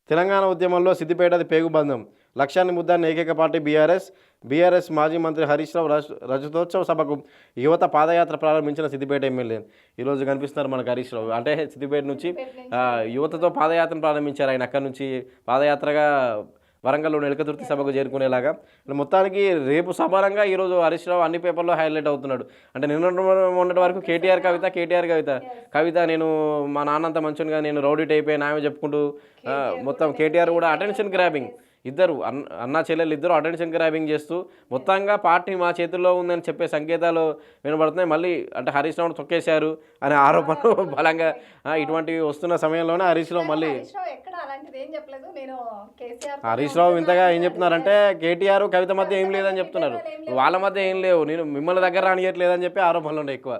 తెలంగాణ ఉద్యమంలో సిద్దిపేటది పేగుబంధం. లక్ష్యాన్ని ముద్దాడిన ఏకైక పార్టీ బీఆర్ఎస్ మాజీ మంత్రి హరీష్ రావు రజతోత్సవ సభకు యువత పాదయాత్ర ప్రారంభించిన సిద్దిపేట ఎమ్మెల్యే. ఈరోజు కనిపిస్తున్నారు మనకు హరీష్ రావు. అంటే సిద్దిపేట నుంచి యువతతో పాదయాత్రను ప్రారంభించారు. ఆయన అక్కడి నుంచి పాదయాత్రగా వరంగల్లోని ఎలకతుర్తి సభకు చేరుకునేలాగా. మొత్తానికి రేపు సభరంగా ఈరోజు హరీష్ రావు అన్ని పేపర్లో హైలైట్ అవుతున్నాడు. అంటే మొన్నటి వరకు కేటీఆర్ కవిత నేను మా నాన్నంత మంచిగా నేను రౌడీ టైప్ నామే చెప్పుకుంటూ మొత్తం కేటీఆర్ కూడా అటెన్షన్ గ్రాబింగ్, ఇద్దరు అన్నా చెల్లెలు ఇద్దరు అటెన్షన్ గ్రాబింగ్ చేస్తూ మొత్తంగా పార్టీ మా చేతుల్లో ఉందని చెప్పే సంకేతాలు వినబడుతున్నాయి. మళ్ళీ అంటే హరీష్ రావును తొక్కేశారు అనే ఆరోపణలు బలంగా ఇటువంటివి వస్తున్న సమయంలోనే హరీష్ రావు మళ్ళీ హరీష్ రావు ఇంతగా ఏం చెప్తున్నారంటే కేటీఆర్ కవిత మధ్య ఏం లేదని చెప్తున్నారు. వాళ్ళ మధ్య ఏం లేవు, నేను మిమ్మల్ని దగ్గర రానియట్లేదని చెప్పి ఆరోపణలు ఉన్నాయి ఎక్కువ.